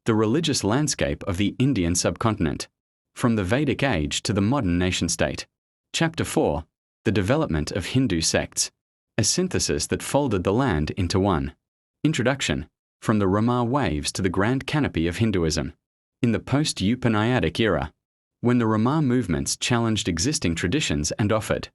The religious landscape of the Indian subcontinent, from the Vedic age to the modern nation-state. Chapter 4. The development of Hindu sects, a synthesis that folded the land into one. Introduction. From the Ramar waves to the grand canopy of Hinduism. In the post-Upanishadic era, when the Ramar movements challenged existing traditions and offered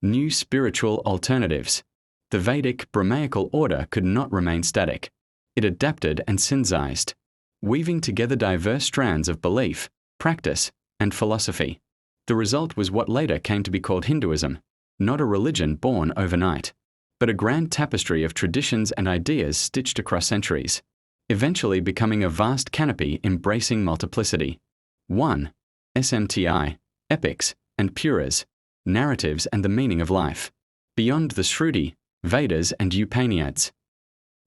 new spiritual alternatives, the Vedic Brahmaical order could not remain static. It adapted and synthesized, weaving together diverse strands of belief, practice, and philosophy. The result was what later came to be called Hinduism, not a religion born overnight, but a grand tapestry of traditions and ideas stitched across centuries, eventually becoming a vast canopy embracing multiplicity. 1. SMTI, epics, and Puras, narratives and the meaning of life, beyond the Shruti, Vedas and Upanishads,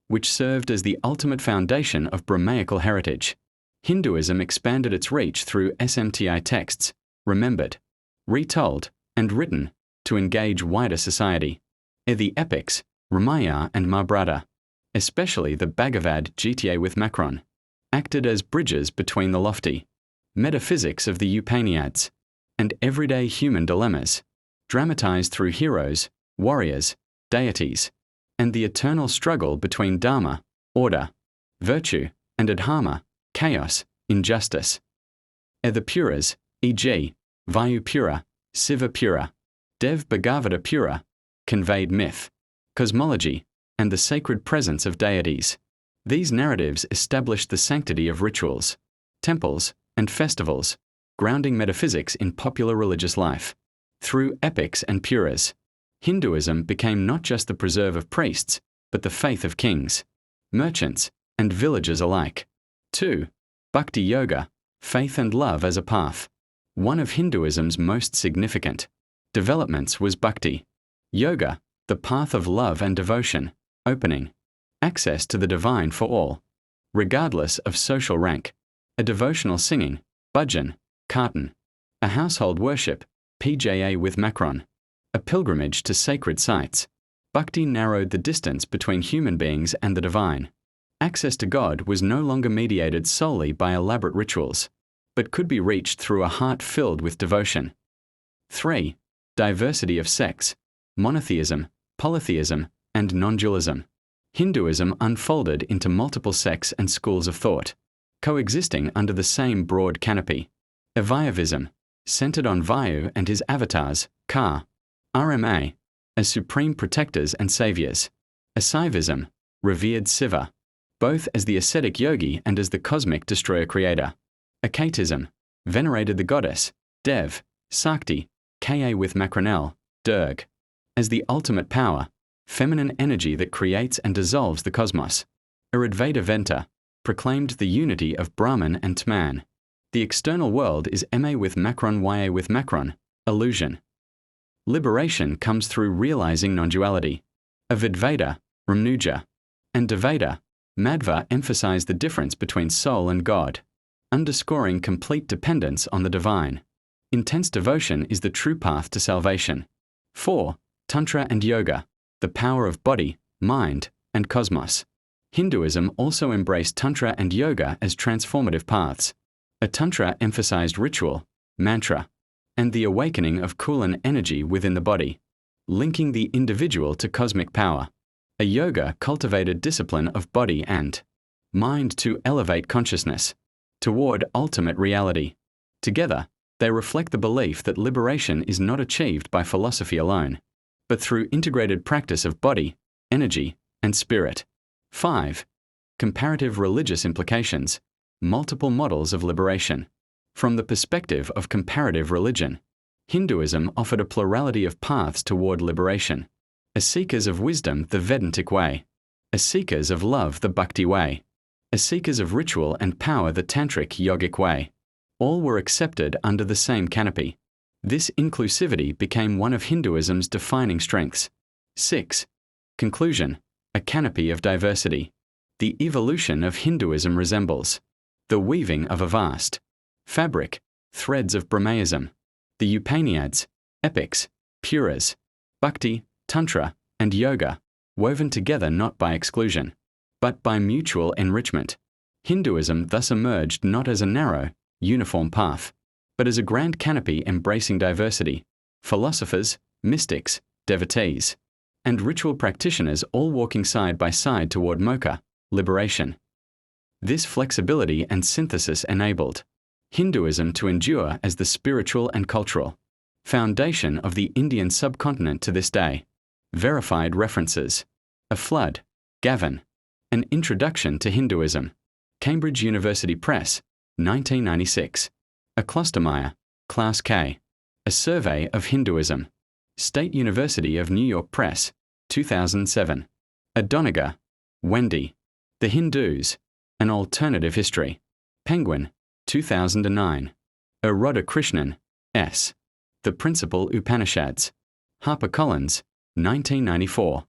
which served as the ultimate foundation of Brahmaical heritage. Hinduism expanded its reach through SMTI texts, remembered, retold, and written, to engage wider society. The epics, Ramayana and Mahabharata, especially the Bhagavad Gita with Macron, acted as bridges between the lofty metaphysics of the Upanishads and everyday human dilemmas, dramatized through heroes, warriors, deities, and the eternal struggle between dharma, order, virtue, and adharma, chaos, injustice. The Puras, e.g., Vayu Pura, Siva Pura, Dev Bhagavata Pura, conveyed myth, cosmology, and the sacred presence of deities. These narratives established the sanctity of rituals, temples, and festivals, grounding metaphysics in popular religious life. Through epics and Puras, Hinduism became not just the preserve of priests, but the faith of kings, merchants, and villagers alike. 2. Bhakti Yoga, faith and love as a path. One of Hinduism's most significant developments was Bhakti Yoga, the path of love and devotion, opening access to the divine for all, regardless of social rank. A devotional singing, bhajan, kirtan, a household worship, puja with Macron, a pilgrimage to sacred sites. Bhakti narrowed the distance between human beings and the divine. Access to God was no longer mediated solely by elaborate rituals, but could be reached through a heart filled with devotion. 3. Diversity of sects, monotheism, polytheism, and non-dualism. Hinduism unfolded into multiple sects and schools of thought, coexisting under the same broad canopy. Vaishnavism, centered on Vayu and his avatars, Ka, Rma, as supreme protectors and saviors. Saivism, revered Siva, both as the ascetic yogi and as the cosmic destroyer-creator. Akaitism, venerated the goddess, Dev, Sakti, Ka with Macronel, Durg, as the ultimate power, feminine energy that creates and dissolves the cosmos. Advaita Venta, proclaimed the unity of Brahman and Tman. The external world is Ma with Macron Ya with Macron, illusion. Liberation comes through realizing non-duality. Advaita, Ramanuja, and Dvaita, Madhva emphasize the difference between soul and God, underscoring complete dependence on the divine. Intense devotion is the true path to salvation. 4. Tantra and Yoga, the power of body, mind, and cosmos. Hinduism also embraced Tantra and Yoga as transformative paths. A Tantra emphasized ritual, mantra, and the awakening of Kulan energy within the body, linking the individual to cosmic power. A Yoga cultivated discipline of body and mind to elevate consciousness toward ultimate reality. Together, they reflect the belief that liberation is not achieved by philosophy alone, but through integrated practice of body, energy, and spirit. 5. Comparative religious implications, multiple models of liberation. From the perspective of comparative religion, Hinduism offered a plurality of paths toward liberation. As seekers of wisdom, the Vedantic way. As seekers of love, the Bhakti way. As seekers of ritual and power, the Tantric yogic way. All were accepted under the same canopy. This inclusivity became one of Hinduism's defining strengths. 6. Conclusion. A canopy of diversity. The evolution of Hinduism resembles the weaving of a vast fabric, threads of Brahmaism, the Upanishads, epics, Puras, Bhakti, Tantra, and Yoga, woven together not by exclusion, but by mutual enrichment. Hinduism thus emerged not as a narrow, uniform path, but as a grand canopy embracing diversity, philosophers, mystics, devotees, and ritual practitioners all walking side by side toward moksha, liberation. This flexibility and synthesis enabled Hinduism to endure as the spiritual and cultural foundation of the Indian subcontinent to this day. Verified references. A Flood, Gavin. An Introduction to Hinduism. Cambridge University Press, 1996. A Klostermaier, Class K. A Survey of Hinduism. State University of New York Press, 2007. A Doniger, Wendy. The Hindus, An Alternative History. Penguin, 2009. A Radhakrishnan, S. The Principal Upanishads. HarperCollins, 1994.